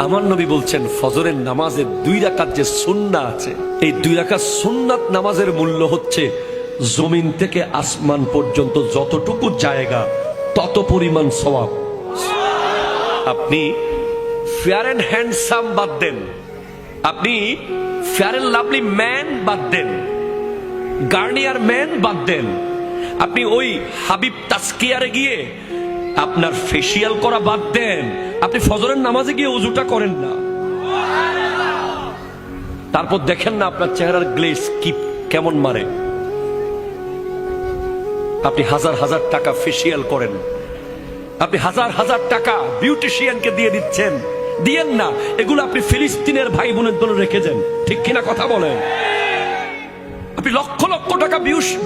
আমার নবী বলছেন ফজরের নামাজের 2 রাকাত যে সুন্নাহ আছে, এই 2 রাকাত সুন্নাত নামাজের মূল্য হচ্ছে জমিন থেকে আসমান পর্যন্ত যতটুকু জায়গা তত পরিমাণ সওয়াব। আপনি ফেয়ার এন্ড হ্যান্ডসাম বাদ দেন, আপনি ফেয়ার এন্ড লাভলি ম্যান বাদ দেন, গার্নিয়ার ম্যান বাদ দেন, আপনি ওই হাবিব তাসকিয়ারে গিয়ে আপনার ফেসিয়াল করা বাদ দেন, আপনি ফজরের নামাজে গিয়ে ওযুটা করেন না, তারপর দেখেন না আপনার চেহারার গ্লেজ কি কেমন মারে। আপনি হাজার হাজার টাকা ফেসিয়াল করেন, আপনি হাজার হাজার টাকা বিউটিশিয়ানকে দিয়ে দিচ্ছেন, দিয়েন না, এগুলো আপনি ফিলিস্তিনের ভাই বোনের জন্য রেখে যান, ঠিক কিনা কথা বলেন? আপনি লক্ষ লক্ষ টাকা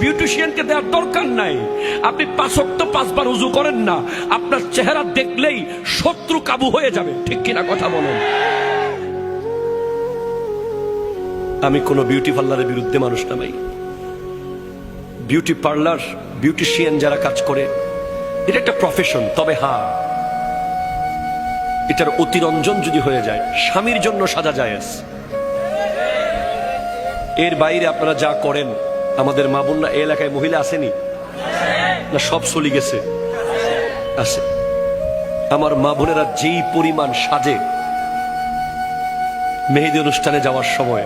বিউটিশিয়ানকে দেওয়ার দরকার নাই। আপনি 5 ওয়াক্ত 5 বার ওযু করেন না, আপনার চেহারা দেখলেই শত্রু কাবু হয়ে যাবে, ঠিক কিনা কথা বলেন? আমি কোনো বিউটি পার্লারের বিরুদ্ধে মানুষ না ভাই। বিউটি পার্লার, বিউটিশিয়ান যারা কাজ করে, এটা একটা প্রফেশন। তবে হ্যাঁ, এটার অতিরঞ্জন যদি হয়ে যায়, স্বামীর জন্য সাজা জায়েজ। এর বাইরে আপনারা যা করেন, আমাদের মা বোনরা এই এলাকায় মহিলা আসেনি না? সব চলে গেছে, আছে। আমার মা বোনেরা যেই পরিমাণ সাজে মেহেদি অনুষ্ঠানে যাওয়ার সময়,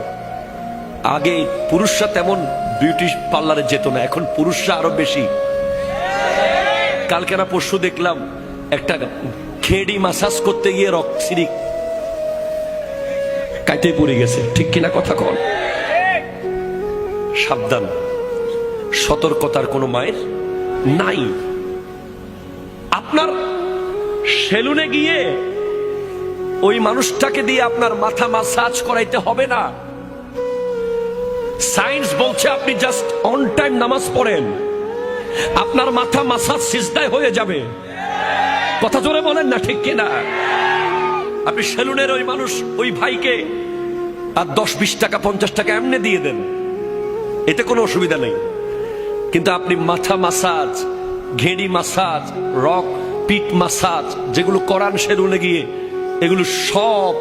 আগে পুরুষরা তেমন বিউটি পার্লারে যেত না, এখন পুরুষরা আরো বেশি। কালকে না পরশু দেখলাম একটা খেড়ি মাসাজ করতে গিয়ে রক্তসিরি কাইতে পড়ে গেছে, ঠিক কিনা কথা কন? সাবধান, সতর্কতার কোনো মায়ের নাই। আপনার সেলুনে গিয়ে ওই মানুষটাকে দিয়ে আপনার মাথা মাসাজ করাইতে হবে না। সায়েন্স বলছে আপনি জাস্ট অন টাইম নামাজ পড়েন, আপনার মাথা মাসাজ সিজদায় হয়ে যাবে। কথা জোরে বলেন না, ঠিক কিনা? আপনি সেলুনের ওই মানুষ, ওই ভাইকে আর 10-20 টাকা 50 টাকা এমনি দিয়ে দেন, এতে কোনো অসুবিধা নেই। কিন্তু আপনি মাথা মাসাজ, ঘেড়ি মাসাজ, রক পিট মাসাজ যেগুলো করান সেলুনে গিয়ে, এগুলো সব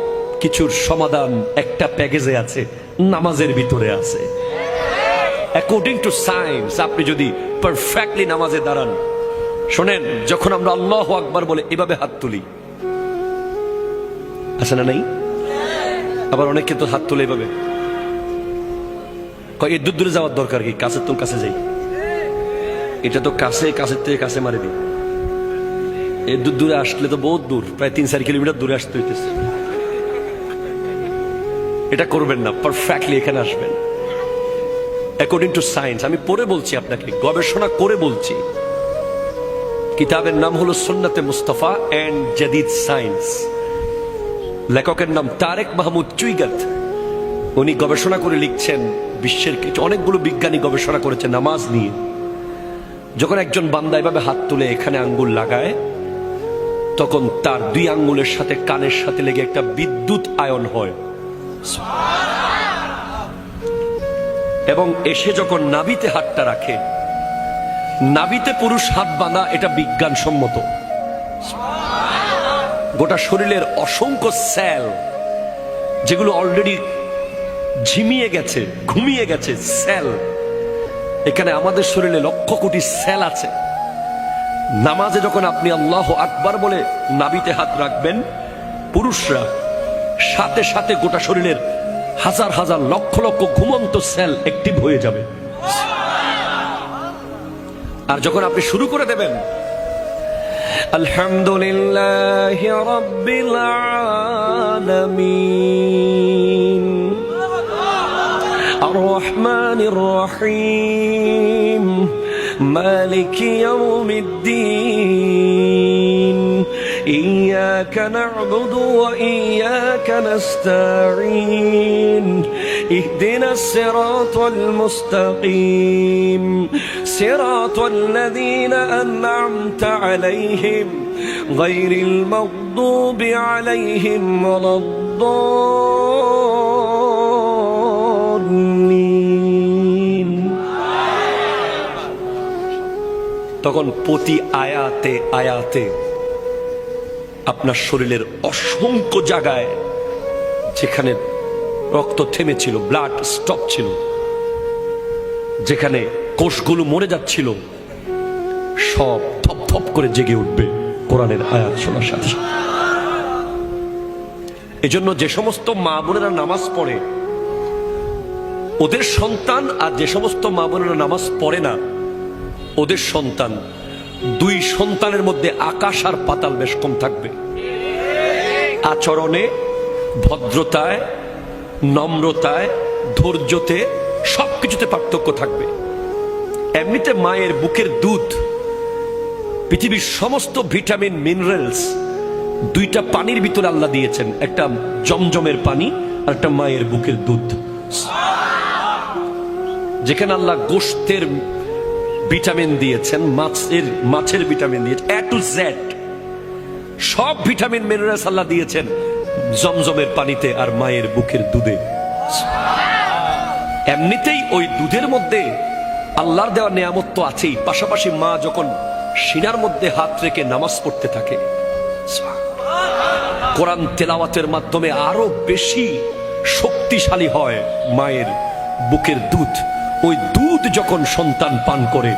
কিছুর সমাধান একটা প্যাকেজে আছে, নামাজের ভিতরে আছে। অ্যাকর্ডিং টু সায়েন্স, আপনি যদি পারফেক্টলি নামাজে দাঁড়ান, শোনেন, যখন আমরা আল্লাহু আকবার বলে এভাবে হাত তুলি, আছে না? নেই? আবার অনেকে তো হাত তুলে এভাবে, এর দূর দূরে যাওয়ার দরকার কি? কাছের তো কাছে যাই, এটা তো কাছে, কাছের থেকে কাছে মারে দিই। এর দূর দূরে আসলে তো বহুত দূর, প্রায় 3-4 কিলোমিটার দূরে আসতে হইতেছে। এটা করবেন না, পারফেক্টলি এখানে আসবেন অ্যাকর্ডিং টু সায়েন্স। আমি পড়ে বলছি আপনাকে, গবেষণা করে বলছি। কিতাবের নাম হলো সুন্নাতে মুস্তাফা এন্ড জাদিদ সায়েন্স। লেখকের নাম তারেক মাহমুদ চুইগাত। উনি গবেষণা করে লিখছেন, বিশ্বের কিছু অনেকগুলো বিজ্ঞানী গবেষণা করেছে নামাজ নিয়ে। যখন একজন বান্দা এভাবে হাত তুলে এখানে আঙ্গুল লাগায়, তখন তার 2 আঙ্গুলের সাথে কানের সাথে লেগে একটা বিদ্যুৎ আয়ন হয়, এবং এসে যখন নাভিতে হাতটা রাখে, নাভিতে পুরুষ হাত বাঁধা, এটা বিজ্ঞানসম্মত। গোটা শরীরের অসংখ্য সেল যেগুলো অলরেডি ঝিমিয়ে গেছে, ঘুমিয়ে গেছে, সেল, এখানে আমাদের শরীরে লক্ষ কোটি সেল আছে। নামাজে যখন আপনি আল্লাহু আকবার বলে নাভিতে হাত রাখবেন, পুরুষরা সাথে সাথে গোটা শরীরের হাজার হাজার লক্ষ লক্ষ ঘুমন্ত সেল অ্যাক্টিভ হয়ে যাবে। আর যখন আপনি শুরু করে দেবেন, আলহামদুলিল্লাহি রাব্বিল আলামিন আর রহমানির রহিম মালিকি ইয়াউমিদ্দিন إياك نعبد وإياك نستعين اهدنا الصراط المستقيم صراط الذين أنعمت عليهم غير المغضوب عليهم ولا الضالين। তখন প্রতি আয়াতে আয়াতে আপনার শরীরের অসংখ্য জায়গায় যেখানে রক্ত থেমেছিল, ব্লাড স্টপ ছিল, যেখানে কোষগুলো মরে যাচ্ছিল, সব থপ থপ করে জেগে উঠবে কোরআনের আয়াত শোনার সাথে সাথে। এজন্য যে সমস্ত মা বোনেরা নামাজ পড়ে ওদের সন্তান, আর যে সমস্ত মা বোনেরা নামাজ পড়ে না ওদের সন্তান, দুই সন্তানের মধ্যে আকাশ আর পাতাল বেশ কম থাকবে। আচরণে, ভদ্রতায়, নম্রতায়, ধৈর্যতে, সবকিছুতে পার্থক্য থাকবে। এমনিতে মায়ের বুকের দুধ, পৃথিবীর সমস্ত ভিটামিন মিনারেলস দুইটা পানির ভিতরে আল্লাহ দিয়েছেন, একটা জমজমের পানি আর একটা মায়ের বুকের দুধ। যেখানে আল্লাহ গোশতের ভিটামিন দিয়েছেন, মাছের ভিটামিন দিয়েছেন, এ টু জেড সব ভিটামিন মিনারেলস আল্লাহ দিয়েছেন জমজমের পানিতে আর মায়ের বুকের দুধে। এমনিতেই ওই দুধের মধ্যে আল্লাহর দেওয়া নিয়ামত তো আছেই, পাশাপাশি মা যখন সিনার মধ্যে হাত রেখে নামাজ পড়তে থাকে, কোরআন তেলাওয়াতের মাধ্যমে আরো বেশি শক্তিশালী হয় মায়ের বুকের দুধ। ওই দুধ যখন সন্তান পান করে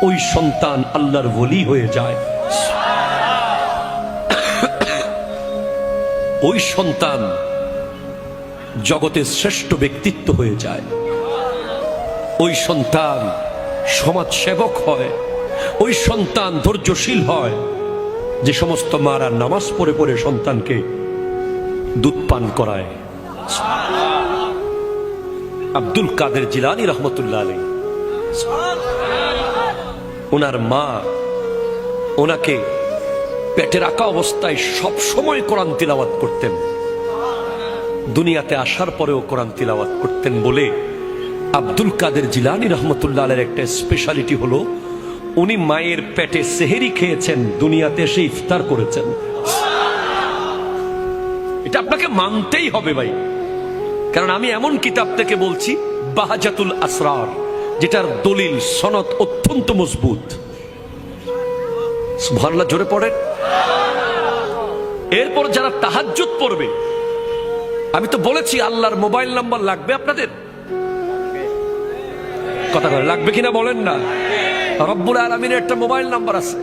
ওই সন্তান আল্লাহর ওলি হয়ে যায়। ওই সন্তান জগতের শ্রেষ্ঠ ব্যক্তিত্ব হয়ে যায়। ওই সন্তান সমাজ সেবক হয়। ওই সন্তান ধৈর্যশীল হয়। যে সমস্ত মারা নামাজ পড়ে পড়ে সন্তানকে দুধ পান করায়। আব্দুল কাদের জিলানী রহমতুল্লাহ আলাইহি, ওনার মা ওনাকে পেটে রাখা অবস্থায় সব সময় কোরআন তিলাওয়াত করতেন। দুনিয়াতে আসার পরেও কোরআন তিলাওয়াত করতেন বলে আব্দুল কাদের জিলানী রহমতুল্লাহ আলাইহির একটা স্পেশালিটি হলো উনি মায়ের পেটে সেহেরি খেয়েছেন, দুনিয়াতে এসে ইফতার করেছেন। এটা আপনাকে মানতেই হবে ভাই, কারণ আমি এমন কিতাব থেকে বলছি বাহাজাতুল আসরার, যেটার দলিল সনদ অত্যন্ত মজবুত। সুবহানাল্লাহ, জোরে পড়েন। এরপর যারা তাহাজ্জুদ পড়বে, আমি তো বলেছি আল্লাহর মোবাইল নাম্বার লাগবে আপনাদের, কথা বলে লাগবে কিনা বলেন না। রব্বুল আলামিনের একটা মোবাইল নাম্বার আছে।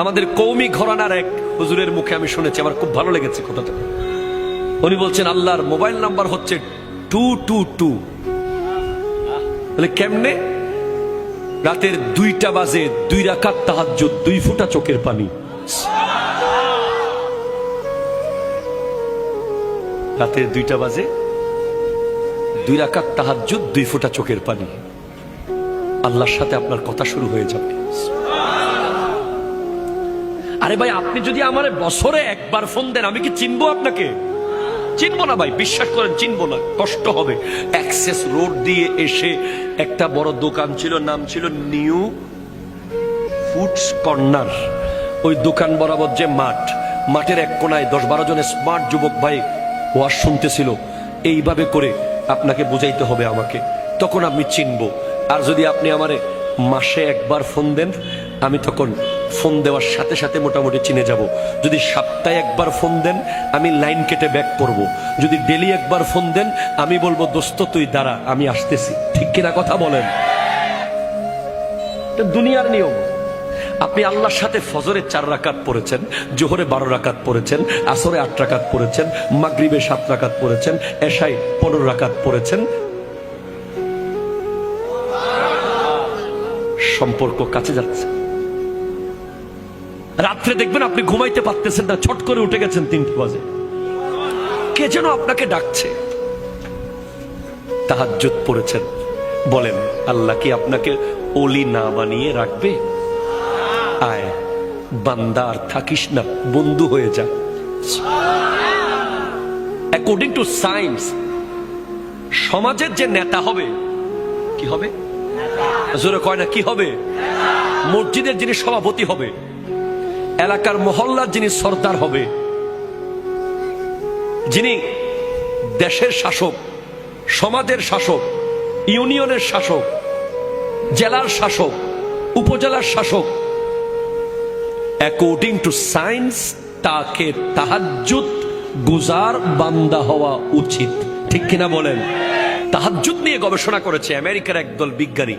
আমাদের কওমি ঘরানার এক হুজুরের মুখে আমি শুনেছি, আমার খুব ভালো লেগেছে কথাটা। উনি বলছেন আল্লাহর মোবাইল নাম্বার হচ্ছে 222। কেমনে? রাতের 2টা বাজে 2 রাকাত তাহাজ্জুদ, 2 ফোঁটা চোখের পানি। রাতের 2টা বাজে 2 রাকাত তাহাজ্জুদ, 2 ফোঁটা চোখের পানি। আল্লাহর সাথে আপনার কথা শুরু হয়ে যাবে। আরে ভাই, আপনি যদি আমার বছরে একবার ফোন দেন আমি কি চিনবো আপনাকে? চিনবো না ভাই, বিশ্বাস করেন চিনবো না, কষ্ট হবে। অ্যাক্সেস রোড দিয়ে এসে একটা বড় দোকান ছিল, নাম ছিল নিউ ফুডস কর্নার। ওই দোকান বরাবর যে মাঠের এক কোনায় 10-12 জন স্মার্ট যুবক ভাই ওয়াজ শুনতেছিল। এইভাবে করে আপনাকে বুঝাইতে হবে আমাকে, তখন আমি চিনবো। আর যদি আপনি আমারে মাসে একবার ফোন দেন, আমি তখন ফোন দেওয়ার সাথে সাথে মোটামুটি চিনে যাব। যদি সপ্তাহে একবার ফোন দেন, আমি লাইন কেটে ব্যাক করব। যদি ডেলি একবার ফোন দেন, আমি বলবো দোস্ত তুই দাঁড়া, আমি আসতেছি। ঠিক কিনা কথা বলেন? এটা দুনিয়ার নিয়ম। আপনি আল্লাহর সাথে ফজরে 4 রাকাত পড়েছেন, জোহরে 12 রাকাত পড়েছেন, আসরে 8 রাকাত পড়েছেন, মাগরিবে 7 রাকাত পড়েছেন, এশায় 15 রাকাত পড়েছেন। সম্পর্ক কাছে যাচ্ছে। রাত্রে দেখবেন আপনি ঘুমাইতে পারতেছেন না, ছট করে উঠে গেছেন 3টে বাজে, কে যেন আপনাকে ডাকছে। তাহাজ্জুদ পড়েছেন, বলেন আল্লাহ কি আপনাকে ওলি না বানিয়ে রাখবে? আয় বান্দা, আর থাকিস না, বন্ধু হয়ে যা। অ্যাকর্ডিং টু সায়েন্স, সমাজের যে নেতা হবে, কি হবে? জোরে কয় না, কি হবে? মসজিদের যিনি সভাপতি হবে, এলাকার মহল্লার যিনি সর্দার হবে, যিনি দেশের শাসক, সমাজের শাসক, ইউনিয়নের শাসক, জেলার শাসক, উপজেলার শাসক, অ্যাকর্ডিং টু সায়েন্স তাকে তাহাজ্জুদ গুজার বান্দা হওয়া উচিত, ঠিক কিনা বলেন? তাহাজ্জুদ নিয়ে গবেষণা করেছে আমেরিকার একদল বিজ্ঞানী।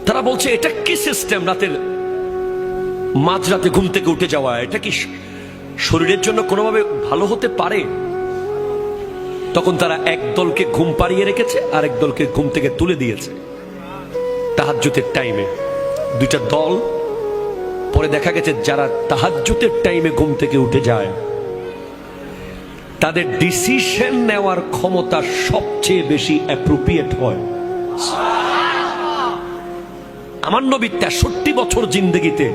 তারা বলছে এটা কি সিস্টেম, রাতের মাঝরাতে ঘুম থেকে উঠে যাওয়া, এটা কি শরীরের জন্য কোনোভাবে ভালো হতে পারে? তখন তারা এক দলকে ঘুম পাড়িয়ে রেখেছে আর এক দলকে ঘুম থেকে তুলে দিয়েছে তাহাজ্জুদের টাইমে, দুইটা দল। পরে দেখা গেছে যারা তাহাজ্জুদের টাইমে ঘুম থেকে উঠে যায় তাদের ডিসিশন নেওয়ার ক্ষমতা সবচেয়ে বেশি অ্যাপ্রোপ্রিয়েট হয়। আমার নবী 63 বছর জিন্দেগিতে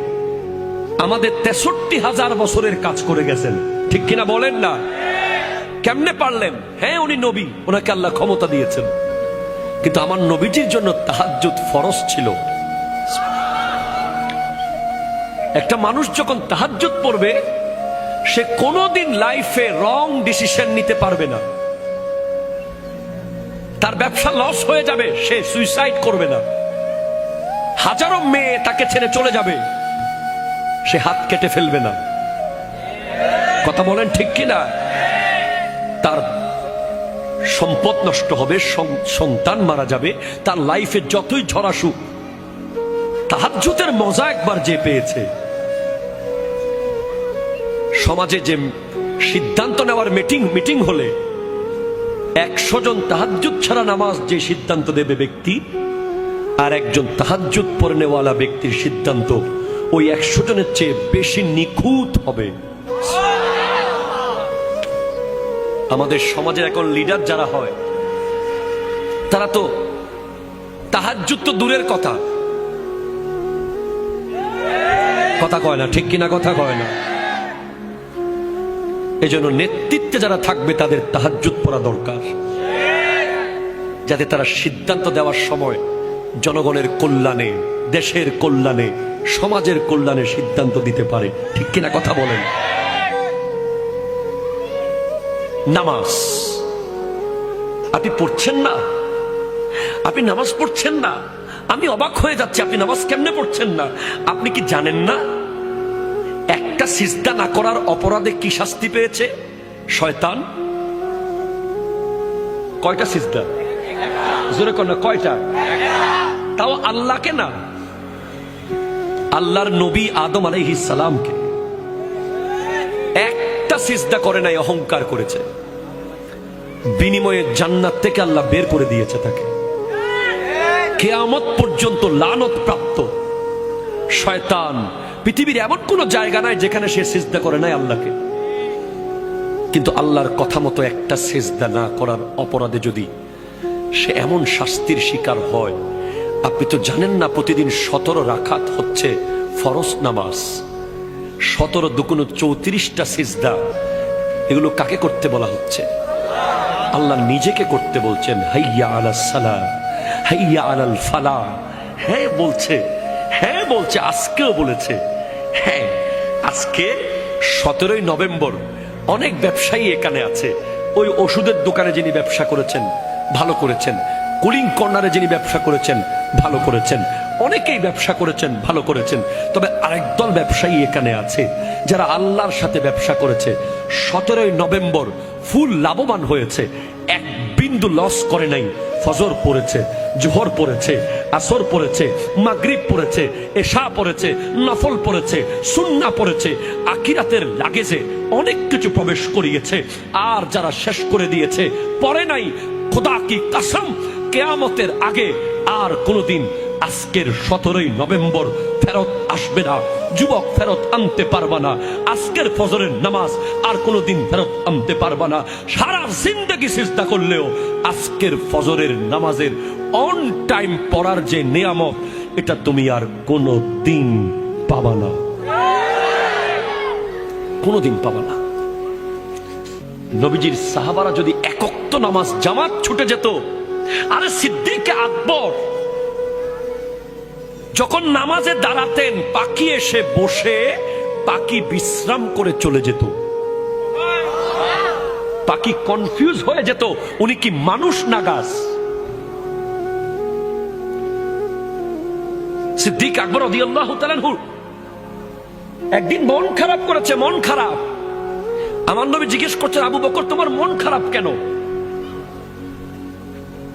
আমাদের 63,000 বছরের কাজ করে গেছেন, ঠিক কিনা বলেন না? কেমনে পারলেন? হ্যাঁ, উনি নবী, ওনাকে আল্লাহ ক্ষমতা দিয়েছেন, কিন্তু আমার নবীজির জন্য তাহাজ্জুদ ফরজ ছিল। একটা মানুষ যখন তাহাজ্জুদ পড়বে সে কোনোদিন লাইফে রং ডিসিশন নিতে পারবে না। তার ব্যবসা লস হয়ে যাবে, সে সুইসাইড করবে না। হাজারো মেয়ে তাকে ছেড়ে চলে যাবে, সে হাত কেটে ফেলবে না। কথা বলেন ঠিক কিনা? তার সম্পদ নষ্ট হবে, সন্তান মারা যাবে, তার লাইফে যতই ঝড় আসুক, তাহাজ্জুদের মজা একবার যে পেয়েছে। সমাজে যে সিদ্ধান্ত নেওয়ার মিটিং হলে 100 জন তাহাজ্জুদ ছাড়া নামাজ যে সিদ্ধান্ত দেবে ব্যক্তি, আর একজন তাহাজ্জুদ পড়নেওয়ালা ব্যক্তির সিদ্ধান্ত ওই 100 জনের চেয়ে বেশি নিখুঁত হবে। আমাদের সমাজের এখন লিডার যারা হয় তারা তো তাহাজ্জুদ তো দূরের কথা, কথা কয় না, ঠিক কিনা? কথা কয় না। এজন্য নেতৃত্বে যারা থাকবে তাদের তাহাজ্জুদ পড়া দরকার, যাতে তারা সিদ্ধান্ত দেওয়ার সময় জনগণের কল্যাণে, দেশের কল্যাণে, সমাজের কল্যাণে সিদ্ধান্ত দিতে পারে, ঠিক কিনা? কথা বলেন। নামাজ আপনি পড়ছেন না, আপনি নামাজ পড়ছেন না, আমি অবাক হয়ে যাচ্ছি। আপনি নামাজ কেমনে পড়ছেন না? আপনি কি জানেন না একটা সিজদা না করার অপরাধে কি শাস্তি পেয়েছে শয়তান? কয়টা সিজদা? জোরে কর না, কয়টা? তাও আল্লাহকে না, আল্লাহর নবী আদম আলাইহিস সালামকে। একটা সিজদা করে নাই, অহংকার করেছে, বিনিময়ে জান্নাত থেকে আল্লাহ বের করে দিয়েছে তাকে। কিয়ামত পর্যন্ত লানত প্রাপ্ত শয়তান। পৃথিবীর এমন কোন জায়গা নাই যেখানে সে সিজদা করে নাই আল্লাহকে, কিন্তু আল্লাহর কথা মতো একটা সিজদা না করার অপরাধে যদি সে এমন শাস্তির শিকার হয়, আপনি তো জানেন না প্রতিদিন 17 রাকাত হচ্ছে ফরজ নামাজ, 17 দুগুণ 34টা সিজদা। এগুলো কাকে করতে বলা হচ্ছে? আল্লাহ নিজেকে করতে বলছেন। হাইয়া আলাস সালাহ, হাইয়া আলাল ফালাহ। হ্যাঁ বলছে, হ্যাঁ বলছে, আজকেও বলেছে। হ্যাঁ, আজকে 17ই নভেম্বর অনেক ব্যবসায়ী এখানে আছে। ওই ওষুধের দোকানে যিনি ব্যবসা করেছেন ভালো করেছেন, কুলিং কর্নারে যিনি ব্যবসা করেছেন ভালো করেছেন, অনেকেই ব্যবসা করেছেন ভালো করেছেন। তবে আরেক দল ব্যবসায়ী এখানে আছে যারা আল্লাহর সাথে ব্যবসা করেছে, 17ই নভেম্বর ফুল লাভবান হয়েছে, এক বিন্দু লস করে নাই। ফজর পড়েছে, জোহর পড়েছে, আসর পড়েছে, মাগরিব পড়েছে, এশা পড়েছে, নফল পড়েছে, সুন্নাহ পড়েছে, আখিরাতের লাগেজে অনেক কিছু প্রবেশ করিয়েছে। আর যারা শেষ করে দিয়েছে, পড়ে নাই, খোদা কি কসম, কিয়ামতের আগে আর কোনোদিন আজকের 17ই নভেম্বর ফেরত আসবে না। যুবক ফেরত আনতে পারবা না আজকের ফজরের নামাজ, আর কোনোদিন ফেরত আনতে পারবা না। সারা জিন্দেগি সিজদা করলেও আজকের ফজরের নামাজের অন টাইম পড়ার যে নিয়ামত, এটা তুমি আর কোনোদিন পাবা না, কোনোদিন পাবা না। নবীজির সাহাবারা যদি এক ওয়াক্ত নামাজ জামাত ছুটে যেত, আরে সিদ্দিক আকবর যখন নামাজে দাঁড়াতেন, পাখি এসে বসে পাখি বিশ্রাম করে চলে যেত। পাখি কনফিউজ হয়ে যেত, উনি কি মানুষ না গাছ? সিদ্দিক আকবর রাদিয়াল্লাহু তাআলা আনহু একদিন মন খারাপ করেছে, মন খারাপ। আমার নবী জিজ্ঞেস করছেন, আবু বকর তোমার মন খারাপ কেন?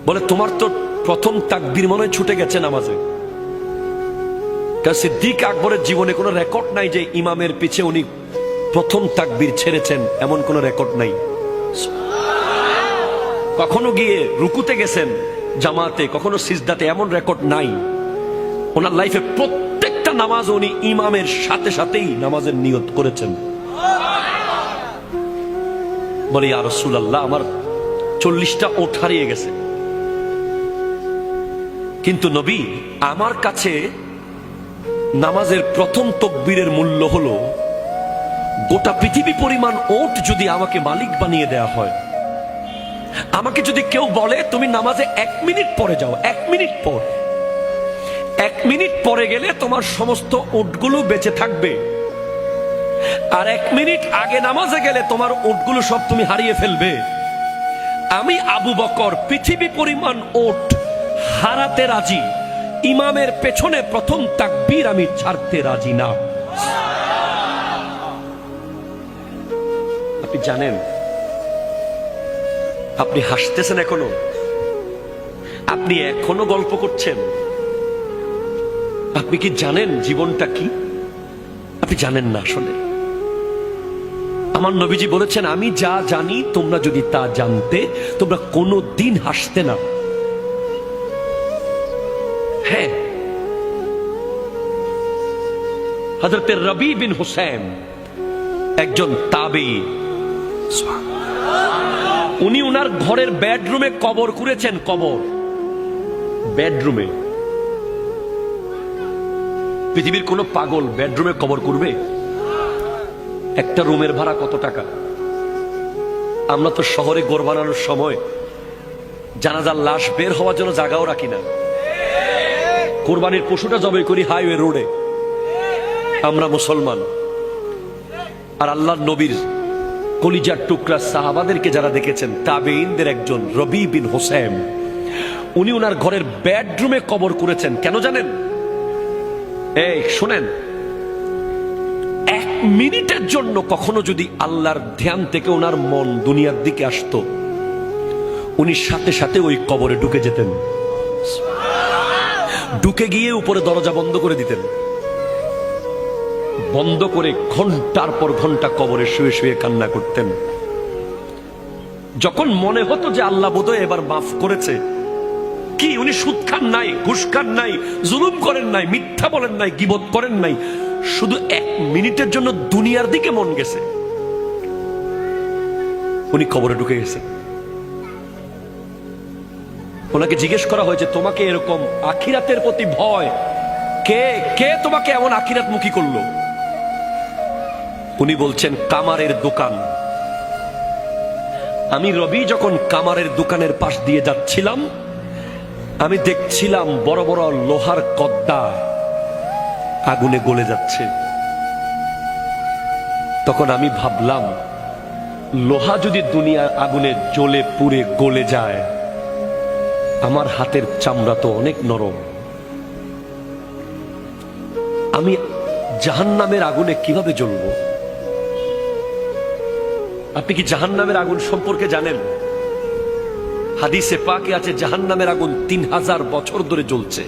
বলে তোমার তো প্রথম তাকবীর মনে হয় ছুটে গেছে নামাজে। সিদ্দিক আকবরের জীবনে কোনো রেকর্ড নাই যে ইমামের পিছে উনি প্রথম তাকবীর ছেড়েছেন, এমন কোন রেকর্ড নাই। কখনো গিয়ে রুকুতে গেছেন জামাতে, কখনো সিজদাতে, এমন রেকর্ড নাই। ওনার লাইফে প্রত্যেকটা নামাজ উনি ইমামের সাথে সাথেই নামাজের নিয়ত করেছেন। বলে ইয়া রাসূলুল্লাহ, আমার 40টা ওঠ হারিয়ে গেছে, কিন্তু নবী আমার কাছে নামাজের প্রথম তাকবীরের মূল্য হলো গোটা পৃথিবী পরিমাণ ওট যদি আমাকে মালিক বানিয়ে দেয়া হয়। আমাকে যদি কেউ বলে তুমি নামাজে 1 মিনিট পরে যাও, 1 মিনিট পর, 1 মিনিট পরে গেলে তোমার সমস্ত ওটগুলো বেঁচে থাকবে, আর 1 মিনিট আগে নামাজে গেলে তোমার ওটগুলো সব তুমি হারিয়ে ফেলবে। আমি আবু বকর পৃথিবী পরিমাণ ওট হারাতে রাজি, ইমামের পেছনে প্রথম তাকবীর আমি ছাড়তে রাজি না। আপনি জানেন, আপনি হাসতেছেন এখনো, আপনি এখনো গল্প করছেন। আপনি কি জানেন জীবনটা কি? আপনি জানেন না আসলে। আমার নবীজি বলেছেন, আমি যা জানি তোমরা যদি তা জানতে তোমরা কোনো দিন হাসতে না। হ্যাঁ, হযরত রবি বিন হুসাইন একজন তাবেঈ, উনি উনার ঘরের বেডরুমে কবর করেছেন। কবর বেডরুমে। পৃথিবীর কোন পাগল বেডরুমে কবর করবে? একটা রুমের ভাড়া কত টাকা? আমরা তো শহরে ঘর বানানোর সময় জানাজার লাশ বের হওয়ার জন্য জায়গাও রাখি না। কোরবানির পশুটা জবাই করি হাইওয়ে রোডে। আমরা মুসলমান। আর আল্লাহর নবীর কলিজার টুকরা সাহাবাদেরকে যারা দেখেছেন, তাবেঈনদের একজন রবি বিন হুসাইন, উনি ওনার ঘরের বেডরুমে কবর করেছেন। কেন জানেন? এই শুনেন, 1 মিনিটের জন্য কখনো যদি আল্লাহর ধ্যান থেকে ওনার মন দুনিয়ার দিকে আসতো, উনি সাথে সাথে ওই কবরে ঢুকে যেতেন। ঢুকে গিয়ে উপরে দরজা বন্ধ করে দিতেন, বন্ধ করে ঘন্টার পর ঘন্টা কবরে শুয়ে শুয়ে কান্না করতেন। যখন মনে হতো যে আল্লাহ বোধহয় এবার মাফ করেছে, কি উনি সুদ খান নাই, ঘুষ খান নাই, জুলুম করেন নাই, মিথ্যা বলেন নাই, গীবত করেন নাই, শুধু 1 মিনিটের জন্য দুনিয়ার দিকে মন গেছে, উনি কবরে ঢুকে গেছেন। ওনাকে জিজ্ঞেস করা হয়েছে, তোমাকে এরকম আখিরাতের প্রতি ভয়, কে কে তোমাকে এমন আখিরাতমুখী করলো? উনি বলছেন, কামারের দোকান। আমি রবি যখন কামারের দোকানের পাশ দিয়ে যাচ্ছিলাম, আমি দেখছিলাম বড় বড় লোহার কদ্দা আগুনে গলে যাচ্ছে। তখন আমি ভাবলাম, লোহা যদি দুনিয়ার আগুনে জ্বলে পুড়ে গলে যায়, আমার হাতের চামড়া তো অনেক নরম, আমি জাহান্নামের আগুনে কিভাবে জ্বলবো? আপনি কি জাহান্নামের আগুন সম্পর্কে জানেন? হাদিসে পাকে আছে, জাহান্নামের আগুন 3000 বছর ধরে জ্বলছে।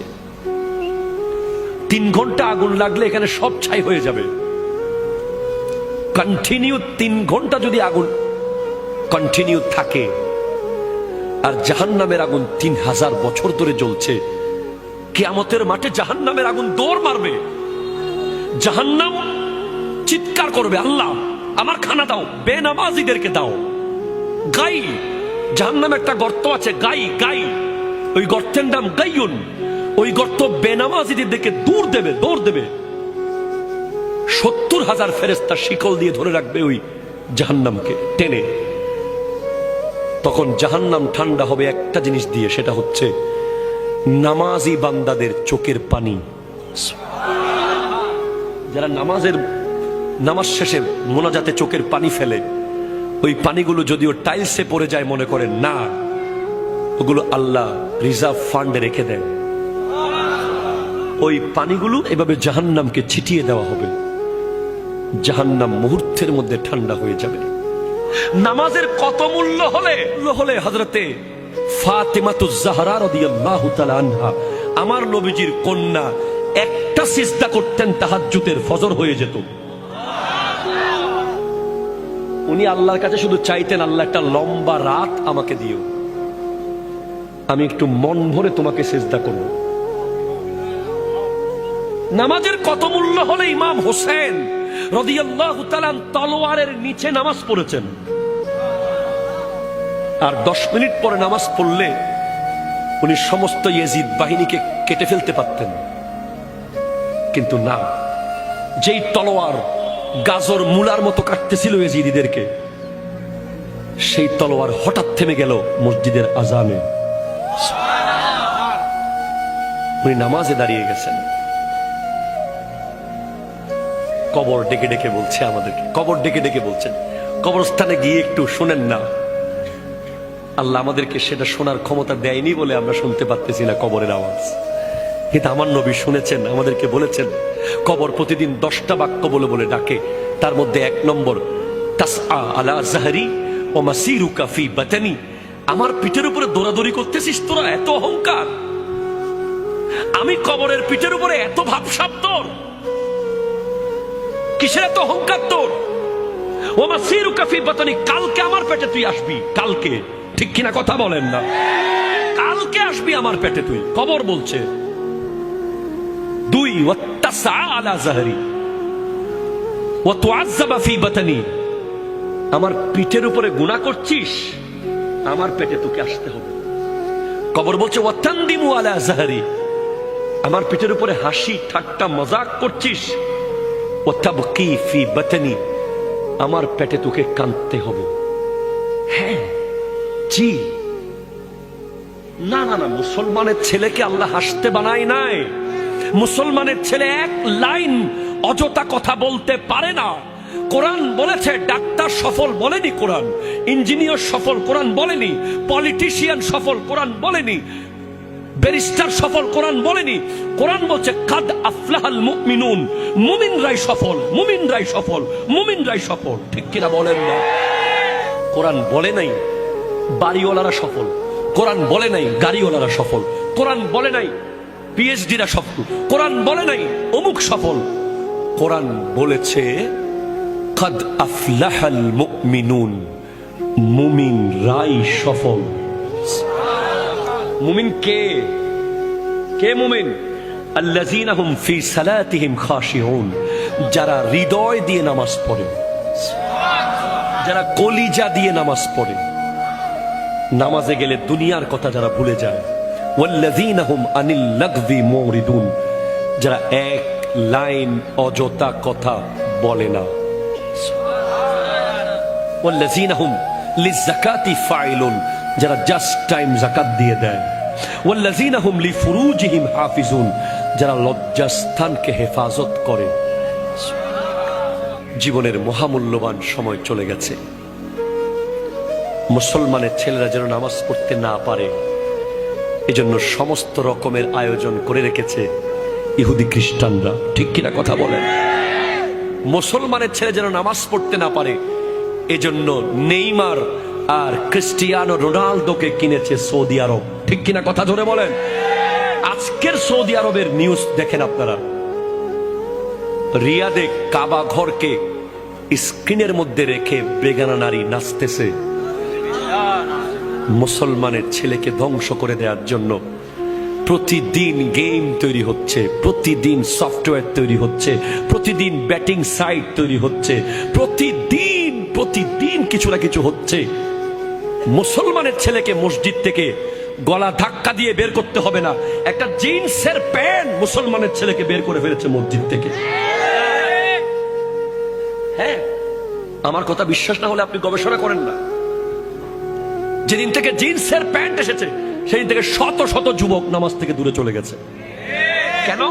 3 ঘন্টা আগুন লাগলে এখানে সব ছাই হয়ে যাবে। কন্টিনিউ 3 ঘন্টা যদি আগুন কন্টিনিউ থাকে, আর জাহান্নামের আগুন 3000 বছর ধরে জ্বলছে, কিয়ামতের মাঠে জাহান্নামের আগুন দৌড় মারবে। জাহান্নাম চিৎকার করবে, আল্লাহ আমার খানা দাও, বেনামাজিদেরকে দাও। গাই, জাহান্নামে একটা গর্ত আছে, গাই গাই, ওই গর্তের নাম গাইয়ুন। ওই গর্ত বেনামাজিদের দিকে দৌড় দেবে, দৌড় দেবে। 70,000 ফেরেশতা শিকল দিয়ে ধরে রাখবে ওই জাহান্নামকে টেনে। তখন জাহান্নাম ঠান্ডা হবে একটা জিনিস দিয়ে, সেটা হচ্ছে নামাজি বান্দাদের চোখের পানি। যারা নামাজ শেষে মোনাজাতে চোখের পানি ফেলে, ওই পানিগুলো যদিও টাইলসে পড়ে যায় মনে করেন না, ওগুলো আল্লাহ রিজার্ভ ফান্ডে রেখে দেন। ওই পানিগুলো এভাবে জাহান্নামকে ছিটিয়ে দেওয়া হবে। জাহান্নাম মুহূর্তের মধ্যে ঠান্ডা হয়ে যাবে। নামাজের কত মূল্য হলে হযরতে ফাতেমাতুজ জাহরা রাদিয়াল্লাহু তাআলা আনহা, আমার নবীজির কন্যা, একটা সিজদা করতেন তাহাজ্জুদের, ফজর হয়ে যেত। উনি আল্লাহর কাছে শুধু চাইতেন, আল্লাহ একটা লম্বা রাত আমাকে দিও, আমি একটু মন ভরে তোমাকে সিজদা করব। নামাজের কত মূল্য হলে ইমাম হোসেন রাদিয়াল্লাহু তাআলা তলোয়ারের নিচে নামাজ পড়েছেন, আর 10 মিনিট পরে নামাজ পড়লে উনি সমস্ত ইয়াজিদ বাহিনীকে কেটে ফেলতে পারতেন। কিন্তু না, যেই তলোয়ার গাজর মূলার মতো কাটতেছিল ইয়াজিদিদেরকে, সেই তলোয়ার হঠাৎ থেমে গেল মসজিদের আজানে। উনি নামাজে দাঁড়িয়ে গেছেন। কবর ডেকে ডেকে বলছে আমাদেরকে, কবর ডেকে ডেকে বলছেন, কবরস্থানে গিয়ে একটু শোনেন না। আল্লাহ আমাদেরকে সেটা শোনার ক্ষমতা দেয়নি বলে আমরা শুনতে পারতেছি না কবরের আওয়াজ। কিন্তু আমার নবী শুনেছেন, আমাদেরকে বলেছেন কবর প্রতিদিন 10টা বাক্য বলে বলে ডাকে। তার মধ্যে 1 নম্বর, তাসআ আলা জাহরি ওয়া মাসিরুকা ফি বাতানি, আমার পিঠের উপরে দৌড়াদৌড়ি করতেছিস তোরা, এত অহংকার। আমি কবরের পিঠের উপরে এত ভাবসাব তোর, কিসের এত অহংকার তোর? ওয়া মাসিরুকা ফি বাতানি, কালকে আমার পেটে তুই আসবি, কালকে, ঠিক কিনা কথা বলেন না? কালকে আসবি আমার পেটে তুই, কবর বলছে। 2, ওয়াত্তাসআ আলা জাহরি ওয়া তুআজ্জাবা ফি বাতানি, আমার পিঠের উপরে গুনাহ করছিস, আমার পেটে তোকে আসতে হবে। কবর বলছে ওয়াতানদিমু আলা জাহরি, আমার পিঠের উপরে হাসি ঠাট্টা মজাক করছিস, ওয়াতাবকি ফি বাতানি, আমার পেটে তোকে কাঁদতে হবে। হ্যাঁ, জি, না না না, মুসলমানের ছেলেকে আল্লাহ হাসতে বানায় নাই। মুসলমানের ছেলে এক লাইন অযথা কথা বলতে পারে না। কোরআন বলেছে ডাক্তার সফল বলেনি, কোরআন ইঞ্জিনিয়ার সফল কোরআন বলেনি, পলিটিশিয়ান সফল কোরআন বলেনি, ব্যারিস্টার সফল কোরআন বলেনি। কোরআন বলছে কাদ আফলাহাল মুমিনুন, মুমিনরাই সফল, মুমিনরাই সফল, মুমিনরাই সফল, ঠিক কিনা বলেন না? কোরআন বলে নাই বাড়িওয়ালারা সফল, কোরআন বলে নাই গাড়িওয়ালারা সফল, কোরআন বলে নাই পিএইচডিরা সফল, কোরআন বলে নাই অমুক সফল। কোরআন বলেছে কাদ আফলাহাল মুমিনুন, মুমিনরাই সফল। মুমিন কে? কে মুমিন? আল্লাযীনা হুম ফি সালাতিহিম খাশিউন, যারা হৃদয় দিয়ে নামাজ পড়ে, যারা কলিজা দিয়ে নামাজ পড়ে, নামাজে গেলে দুনিয়ার কথা যারা ভুলে যায়। ওয়াল্লাযীনা হুম আনিল লাগযি মুরিদুন, যারা এক লাইন অযথা কথা বলে না। ওয়াল্লাযীনা হুম লিযাকাতি ফাইলুন, যারা জাস্ট টাইম যাকাত দিয়ে দেয়। ওয়াল্লাযীনা হুম লিফুরুজিহিম হাফিজুন, যারা লজ্জাস্থানকে হেফাজত করে। জীবনের মহামূল্যবান সময় চলে গেছে। মুসলমানের ছেলেরা যেন নামাজ পড়তে না পারে, এজন্য সমস্ত রকমের আয়োজন করে রেখেছে ইহুদি খ্রিস্টানরা, ঠিক কিনা কথা বলেন? মুসলমানের ছেলে যেন নামাজ পড়তে না পারে, এজন্য নেইমার আর ক্রিস্টিয়ানো রোনালদোকে কিনেছে সৌদি আরব, ঠিক কিনা কথা ধরে বলেন? আজকের সৌদি আরবের নিউজ দেখেন আপনারা, রিয়াদে কাবা ঘরকে স্ক্রিনের মধ্যে রেখে বেগানা নারী নাচতেছে। মুসলমানের ছেলেকে ধ্বংস করে দেওয়ার জন্য প্রতিদিন গেম তৈরি হচ্ছে, প্রতিদিন সফটওয়্যার তৈরি হচ্ছে, প্রতিদিন ব্যাটিং সাইট তৈরি হচ্ছে, প্রতিদিন প্রতিদিন কিছু না কিছু হচ্ছে। মুসলমানের ছেলেকে মসজিদ থেকে গলা ধাক্কা দিয়ে বের করতে হবে না, একটা জিন্সের প্যান্ট মুসলমানের ছেলেকে বের করে ফেলেছে মসজিদ থেকে। হ্যাঁ, আমার কথা বিশ্বাস না হলে আপনি গবেষণা করেন না। যেদিন থেকে জিন্সের প্যান্ট এসেছে সেদিন থেকে শত শত যুবক নামাজ থেকে দূরে চলে গেছে। কেন?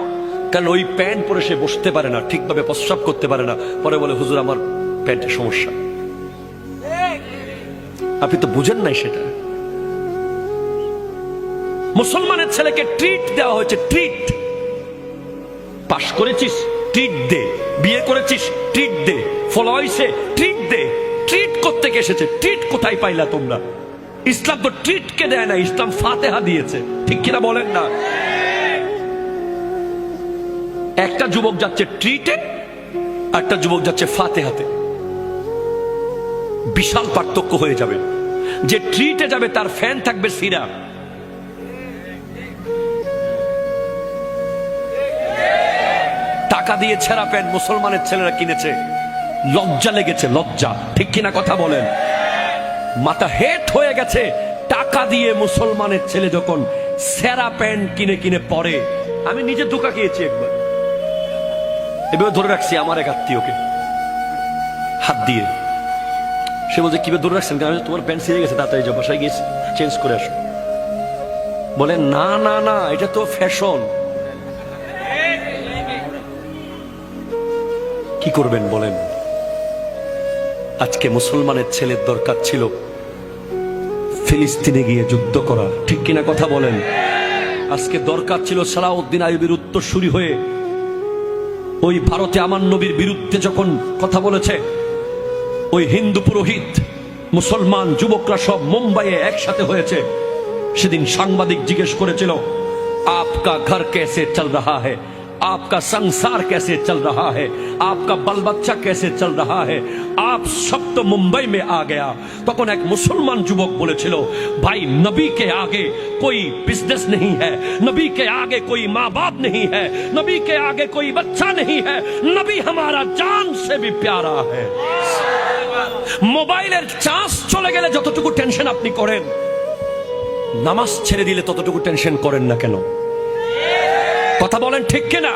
কারণ ওই প্যান্ট পরে সে বসতে পারে না, ঠিকভাবে প্রস্রাব করতে পারে না, পরে বলে হুজুর আমার প্যান্টের সমস্যা। আপনি তো বুঝেন নাই সেটা। মুসলমানের ছেলেকে ট্রিট দেওয়া হয়েছে, ট্রিট। পাশ করেছিস ট্রিট দে, বিয়ে করেছিস ট্রিট দে, ফলো হইছে ট্রিট দে। ট্রিট করতে এসেছে, ট্রিট কোথায় পাইলা তোমরা? ইসলাম তো ট্রিট কে দেয় না, ইসলাম ফাতেহা দিয়েছে, ঠিক কিনা বলেন না? একটা যুবক যাচ্ছে ট্রিটে, একটা যুবক যাচ্ছে ফাতেহাতে। বিশাল পার্থক্য হয়ে যাবে। যে ট্রিটে যাবে তার ফ্যান থাকবে সিরা, টাকা দিয়ে ছেঁড়া প্যান্ট মুসলমানের ছেলেরা কিনেছে, লজ্জা লেগেছে, লজ্জা, ঠিক কিনা কথা বলেন? মাথা হেট হয়ে গেছে। টাকা দিয়ে মুসলমানের ছেলে যখন ছেঁড়া প্যান্ট কিনে কিনে পরে, আমি নিজে ধোকা খেয়েছি একবার, এভাবে ধরে রাখছি আমার এক আত্মীয়কে হাত দিয়ে। সে বলছে কিভাবে ধরে রাখছেন? তোমার প্যান্ট ছিঁড়ে গেছে, তাড়াতাড়ি যাও, বাসায় গিয়ে চেঞ্জ করে আসো। বলে না না না, এটা তো ফ্যাশন। কি করবেন বলেন? আজকে মুসলমানের ছেলের দরকার ছিল ফিলিস্তিনে গিয়ে যুদ্ধ করা, ঠিক কিনা কথা বলেন? আজকে দরকার ছিল সালাউদ্দিন আইয়ুবীর উত্তরসূরি হয়ে ওই ভারতে আমার নবীর বিরুদ্ধে যখন কথা বলেছে, ওই হিন্দু পুরোহিত মুসলমান যুবকরা সব মুম্বাইয়ে একসাথে হয়েছে। সেদিন সাংবাদিক জিজ্ঞেস করেছিল, আপকা ঘর कैसे चल रहा है, आपका संसार कैसे चल रहा है, आपका बाल बच्चा कैसे चल रहा है, आप सब तो मुंबई में आ गया। তখন এক মুসলমান যুবক বলেছিল, भाई नबी के आगे कोई बिजनेस नहीं है, नबी के आगे कोई माँ बाप नहीं है, नबी के आगे कोई बच्चा नहीं है, नबी हमारा जान से भी प्यारा है। মোবাইলের চার্জ চলে গেলে যতটুকু টেনশন আপনি করেন, নামাজ ছেড়ে দিলে ততটুকু টেনশন করেন না কেন? কথা বলেন ঠিক কিনা?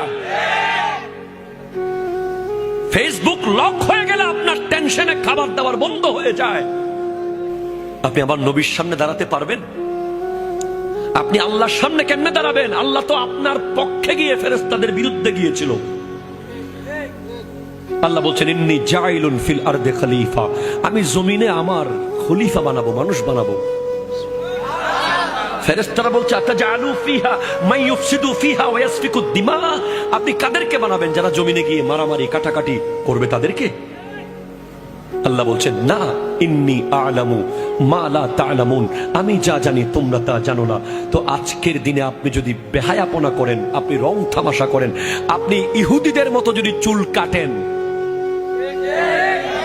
ফেসবুক লক হয়ে গেলে আপনার টেনশনে খাবার দাবার বন্ধ হয়ে যায়। আপনি আবার নবীর সামনে দাঁড়াতে পারবেন? আপনি আল্লাহর সামনে কেমনে দাঁড়াবেন? আল্লাহ তো আপনার পক্ষে গিয়ে ফেরেশতাদের বিরুদ্ধে গিয়েছিল। আল্লাহ বলছেন, ইন্নী জাইলুন ফিল আরদি খলিফা, আমি জমিনে আমার খলিফা বানাবো, মানুষ বানাবো। ফেরেশতারা বলছে, আতাজালু ফিহা মান ইউফসিদু ফিহা ওয়া ইয়াসফিকু দিমা, আপনি কাদেরকে বানাবেন? যারা জমিনে গিয়ে মারামারি কাটাকাটি করবে তাদেরকে? আল্লাহ বলছেন, না, ইন্নী আ'লামু মা লা তা'লামুন, আমি যা জানি তোমরা তা জানো না। তো আজকের দিনে আপনি যদি বেহায়াপনা করেন, আপনি রং তামাশা করেন, আপনি ইহুদিদের মতো যদি চুল কাটেন,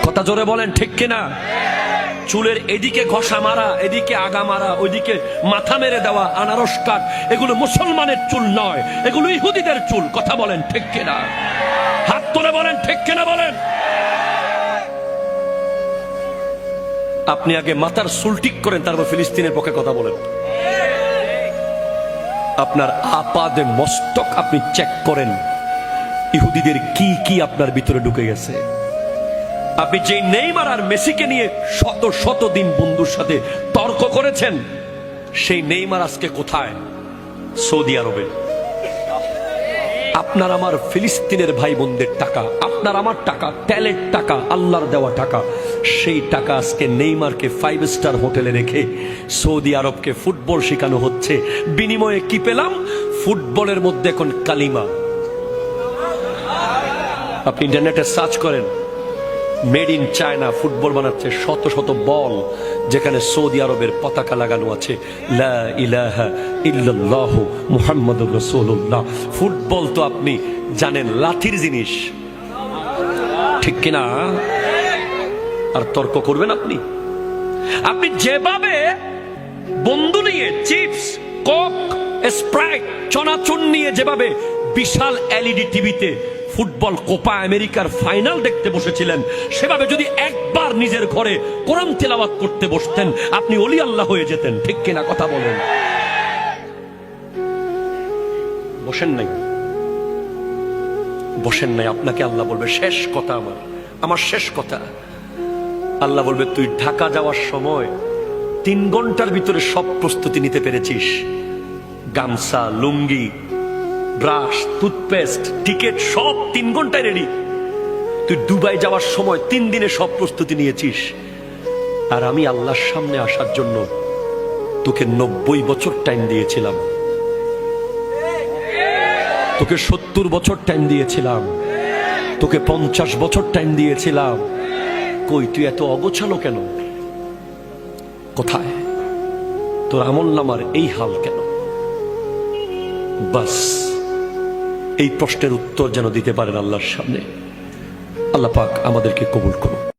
কথা জোরে বলেন ঠিক কিনা? চুলের এদিকে ঘষা মারা, এদিকে আগা মারা, ওইদিকে মাথা মেরে দেওয়া, আনারস কাট, এগুলো মুসলমানের চুল নয়, এগুলো ইহুদিদের চুল। কথা বলেন ঠিক কিনা? হাত তুলে বলেন ঠিক কিনা বলেন। আপনি আগে মাথার চুল ঠিক করেন, তারপর ফিলিস্তিনের পক্ষে কথা বলেন। আপনার আপাদে মস্তক আপনি চেক করেন, ইহুদিদের কি কি আপনার ভিতরে ঢুকে গেছে। আপনি যে নেইমার আর মেসিকে নিয়ে শত শত দিন বন্ধুর সাথে তর্ক করেছেন, সেই নেইমার আজকে কোথায়? সৌদি আরবে। আপনার আমার ফিলিস্তিনের ভাই বোনদের টাকা, আপনার আমার টাকা, তেলের টাকা, আল্লাহর দেওয়া টাকা, সেই টাকা আজকে নেইমারকে 5 স্টার হোটেলে রেখে সৌদি আরবকে ফুটবল শেখানো হচ্ছে। বিনিময়ে কি পেলাম? ফুটবলের মধ্যে এখন কালিমা। আপনি ইন্টারনেটে সার্চ করেন, মেড ইন চায়না ফুটবল বানাচ্ছে, শত শত বল যেখানে সৌদি আরবের পতাকা লাগানো আছে, লা ইলাহা ইল্লাল্লাহু মুহাম্মাদুর রাসূলুল্লাহ। ফুটবল তো আপনি জানেন লাঠির জিনিস, ঠিক কিনা? আর তর্ক করবেন আপনি? আপনি যেভাবে বন্ধু নিয়ে চিপস, কোক, স্প্রাইট, চনাচুর নিয়ে যেভাবে বিশাল এলইডি টিভিতে ফুটবল কোপা আমেরিকার ফাইনাল দেখতে বসেছিলেন, সেভাবে যদি একবার নিজের ঘরে কোরআন তেলাওয়াত করতে বসতেন, আপনি ওলি আল্লাহ হয়ে যেতেন, ঠিক কিনা? কথা বলেন। বসেন নাই, বসেন নাই। আপনাকে আল্লাহ বলবে, শেষ কথা, আমার শেষ কথা। আল্লাহ বলবে, তুই ঢাকা যাওয়ার সময় 3 ঘন্টার ভিতরে সব প্রস্তুতি নিতে পেরেছিস, গামছা, লুঙ্গি, ব্রাশ, টুথপেস্ট, টিকেট সব 3 ঘন্টায় রেডি। তুই দুবাই যাওয়ার সময় 3 দিনে সব প্রস্তুতি নিয়েছিস। আর আমি আল্লাহর সামনে আসার জন্য তোকে 90 বছর টাইম দিয়েছিলাম, তোকে 70 বছর টাইম দিয়েছিলাম। তোকে 50 বছর টাইম দিয়েছিলাম, কই তুই এত অগোছালো কেন? কোথায় তোর আমলনামার এই হাল কেন? বাস এই প্রশ্নের উত্তর যেন দিতে পারেন আল্লাহর সামনে। আল্লাহ পাক আমাদেরকে কবুল করুন।